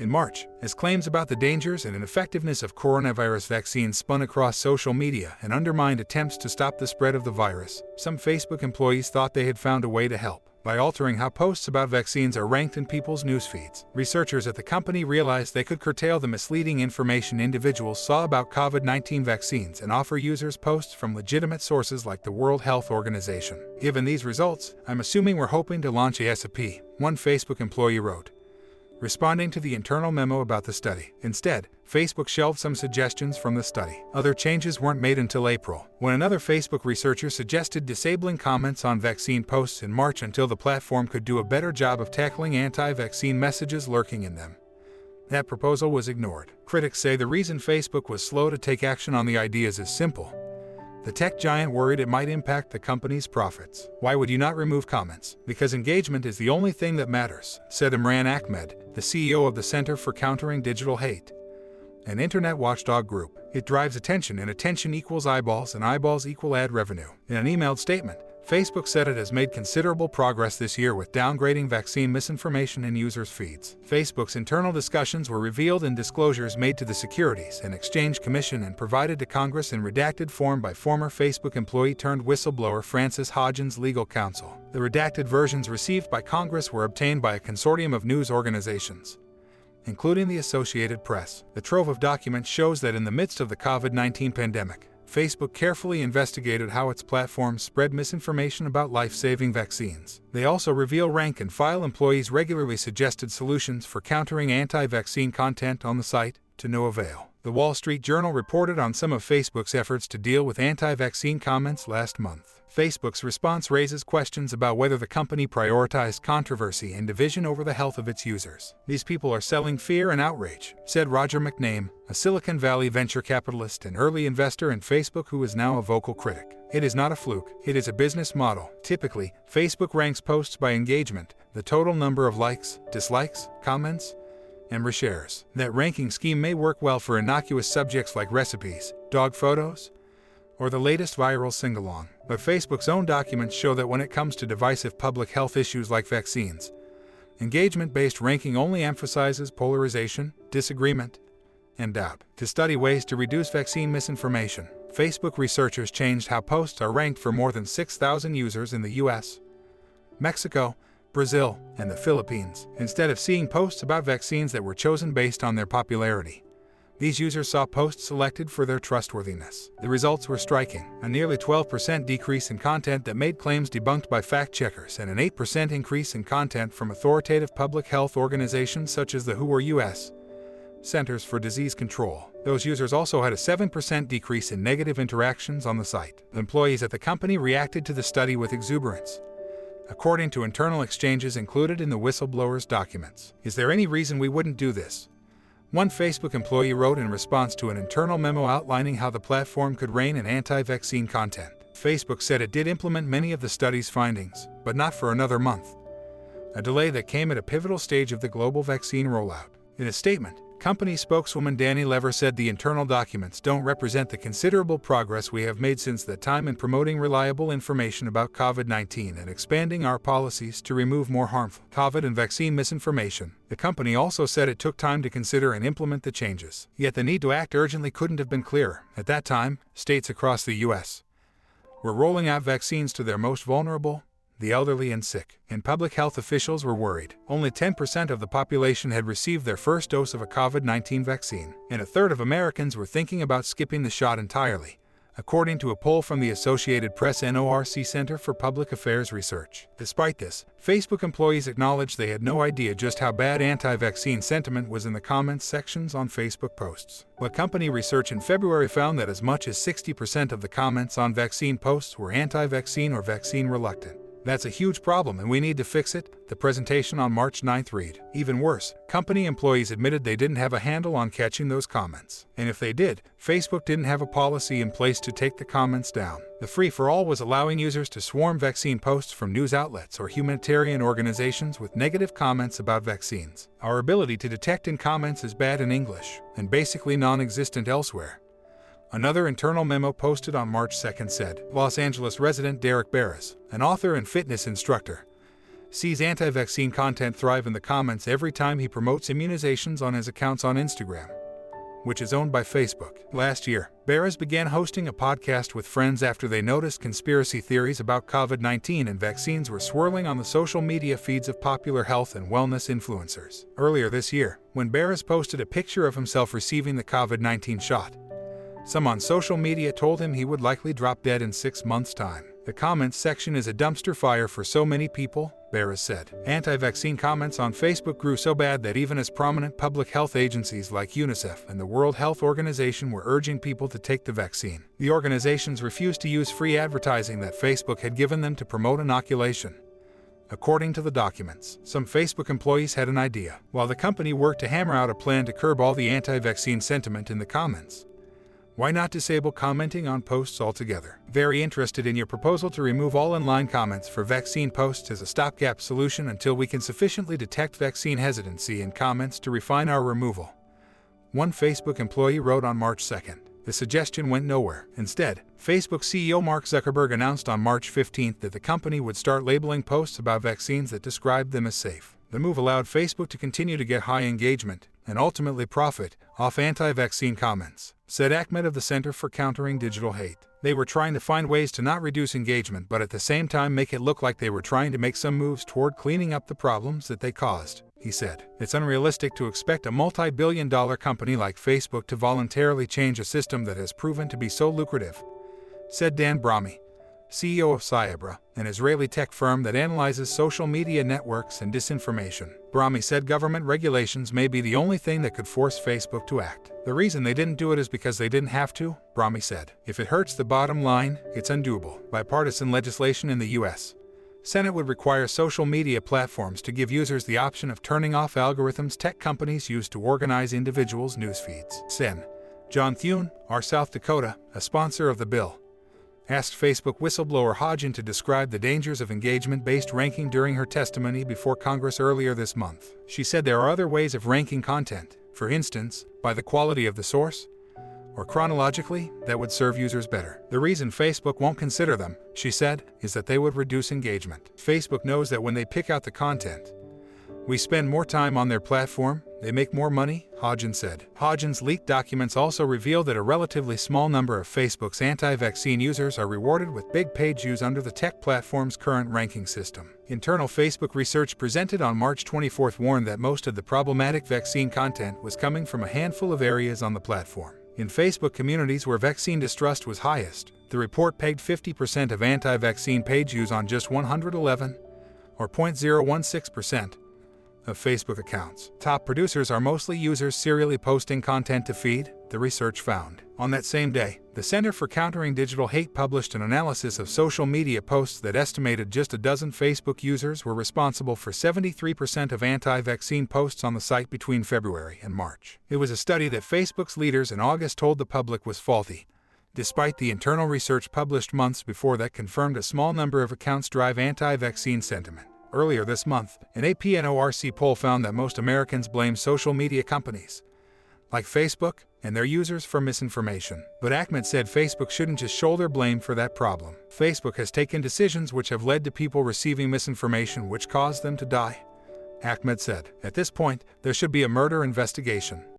In March, as claims about the dangers and ineffectiveness of coronavirus vaccines spun across social media and undermined attempts to stop the spread of the virus, some Facebook employees thought they had found a way to help. By altering how posts about vaccines are ranked in people's news feeds, researchers at the company realized they could curtail the misleading information individuals saw about COVID-19 vaccines and offer users posts from legitimate sources like the World Health Organization. Given these results, I'm assuming we're hoping to launch a SAP, one Facebook employee wrote, responding to the internal memo about the study. Instead, Facebook shelved some suggestions from the study. Other changes weren't made until April, when another Facebook researcher suggested disabling comments on vaccine posts in March until the platform could do a better job of tackling anti-vaccine messages lurking in them. That proposal was ignored. Critics say the reason Facebook was slow to take action on the ideas is simple. The tech giant worried it might impact the company's profits. Why would you not remove comments? Because engagement is the only thing that matters, said Imran Ahmed, the CEO of the Center for Countering Digital Hate, an internet watchdog group. It drives attention, and attention equals eyeballs, and eyeballs equal ad revenue. In an emailed statement, Facebook said it has made considerable progress this year with downgrading vaccine misinformation in users' feeds. Facebook's internal discussions were revealed in disclosures made to the Securities and Exchange Commission and provided to Congress in redacted form by former Facebook employee turned whistleblower Frances Hodgins' legal counsel. The redacted versions received by Congress were obtained by a consortium of news organizations, including the Associated Press. The trove of documents shows that in the midst of the COVID-19 pandemic, Facebook carefully investigated how its platforms spread misinformation about life-saving vaccines. They also reveal rank-and-file employees regularly suggested solutions for countering anti-vaccine content on the site, to no avail. The Wall Street Journal reported on some of Facebook's efforts to deal with anti-vaccine comments last month. Facebook's response raises questions about whether the company prioritized controversy and division over the health of its users. These people are selling fear and outrage, said Roger McName, a Silicon Valley venture capitalist and early investor in Facebook who is now a vocal critic. It is not a fluke, it is a business model. Typically, Facebook ranks posts by engagement, the total number of likes, dislikes, comments, and reshares. That ranking scheme may work well for innocuous subjects like recipes, dog photos, or the latest viral sing-along. But Facebook's own documents show that when it comes to divisive public health issues like vaccines, engagement-based ranking only emphasizes polarization, disagreement, and doubt. To study ways to reduce vaccine misinformation, Facebook researchers changed how posts are ranked for more than 6,000 users in the US, Mexico, Brazil, and the Philippines. Instead of seeing posts about vaccines that were chosen based on their popularity, these users saw posts selected for their trustworthiness. The results were striking: a nearly 12% decrease in content that made claims debunked by fact-checkers and an 8% increase in content from authoritative public health organizations such as the WHO or U.S. Centers for Disease Control. Those users also had a 7% decrease in negative interactions on the site. Employees at the company reacted to the study with exuberance, according to internal exchanges included in the whistleblower's documents. Is there any reason we wouldn't do this? One Facebook employee wrote in response to an internal memo outlining how the platform could rein in anti-vaccine content. Facebook said it did implement many of the study's findings, but not for another month, a delay that came at a pivotal stage of the global vaccine rollout. In a statement, company spokeswoman Danny Lever said the internal documents don't represent the considerable progress we have made since that time in promoting reliable information about COVID-19 and expanding our policies to remove more harmful COVID and vaccine misinformation. The company also said it took time to consider and implement the changes. Yet the need to act urgently couldn't have been clearer. At that time, states across the U.S. were rolling out vaccines to their most vulnerable, the elderly and sick, and public health officials were worried. Only 10% of the population had received their first dose of a COVID-19 vaccine, and a third of Americans were thinking about skipping the shot entirely, according to a poll from the Associated Press NORC Center for Public Affairs Research. Despite this, Facebook employees acknowledged they had no idea just how bad anti-vaccine sentiment was in the comments sections on Facebook posts. But company research in February found that as much as 60% of the comments on vaccine posts were anti-vaccine or vaccine reluctant. That's a huge problem and we need to fix it, the presentation on March 9th read. Even worse, company employees admitted they didn't have a handle on catching those comments. And if they did, Facebook didn't have a policy in place to take the comments down. The free-for-all was allowing users to swarm vaccine posts from news outlets or humanitarian organizations with negative comments about vaccines. Our ability to detect in comments is bad in English, and basically non-existent elsewhere. Another internal memo posted on March 2nd said, Los Angeles resident Derek Barris, an author and fitness instructor, sees anti-vaccine content thrive in the comments every time he promotes immunizations on his accounts on Instagram, which is owned by Facebook. Last year, Beres began hosting a podcast with friends after they noticed conspiracy theories about COVID-19 and vaccines were swirling on the social media feeds of popular health and wellness influencers. Earlier this year, when Beres posted a picture of himself receiving the COVID-19 shot, some on social media told him he would likely drop dead in 6 months' time. The comments section is a dumpster fire for so many people, Beres said. Anti-vaccine comments on Facebook grew so bad that even as prominent public health agencies like UNICEF and the World Health Organization were urging people to take the vaccine, the organizations refused to use free advertising that Facebook had given them to promote inoculation. According to the documents, some Facebook employees had an idea. While the company worked to hammer out a plan to curb all the anti-vaccine sentiment in the comments, why not disable commenting on posts altogether? Very interested in your proposal to remove all online comments for vaccine posts as a stopgap solution until we can sufficiently detect vaccine hesitancy in comments to refine our removal, one Facebook employee wrote on March 2nd. The suggestion went nowhere. Instead, Facebook CEO Mark Zuckerberg announced on March 15th that the company would start labeling posts about vaccines that described them as safe. The move allowed Facebook to continue to get high engagement and ultimately profit off anti-vaccine comments, said Ahmed of the Center for Countering Digital Hate. They were trying to find ways to not reduce engagement but at the same time make it look like they were trying to make some moves toward cleaning up the problems that they caused, he said. It's unrealistic to expect a multi-billion-dollar company like Facebook to voluntarily change a system that has proven to be so lucrative, said Dan Brahmi, CEO of Cyabra, an Israeli tech firm that analyzes social media networks and disinformation. Brahmi said government regulations may be the only thing that could force Facebook to act. The reason they didn't do it is because they didn't have to, Brahmi said. If it hurts the bottom line, it's undoable. Bipartisan legislation in the U.S. Senate would require social media platforms to give users the option of turning off algorithms tech companies use to organize individuals' news feeds. Sen. John Thune, our South Dakota, a sponsor of the bill, asked Facebook whistleblower Hodgin to describe the dangers of engagement-based ranking during her testimony before Congress earlier this month. She said there are other ways of ranking content, for instance, by the quality of the source, or chronologically, that would serve users better. The reason Facebook won't consider them, she said, is that they would reduce engagement. Facebook knows that when they pick out the content, we spend more time on their platform, they make more money, Hodgin said. Hodgin's leaked documents also reveal that a relatively small number of Facebook's anti-vaccine users are rewarded with big page views under the tech platform's current ranking system. Internal Facebook research presented on March 24th warned that most of the problematic vaccine content was coming from a handful of areas on the platform. In Facebook communities where vaccine distrust was highest, the report pegged 50% of anti-vaccine page views on just 111, or 0.016%, of Facebook accounts. Top producers are mostly users serially posting content to feed, the research found. On that same day, the Center for Countering Digital Hate published an analysis of social media posts that estimated just a dozen Facebook users were responsible for 73% of anti-vaccine posts on the site between February and March. It was a study that Facebook's leaders in August told the public was faulty, despite the internal research published months before that confirmed a small number of accounts drive anti-vaccine sentiment. Earlier this month, an APNORC poll found that most Americans blame social media companies, like Facebook, and their users for misinformation. But Ahmed said Facebook shouldn't just shoulder blame for that problem. Facebook has taken decisions which have led to people receiving misinformation which caused them to die, Ahmed said. At this point, there should be a murder investigation.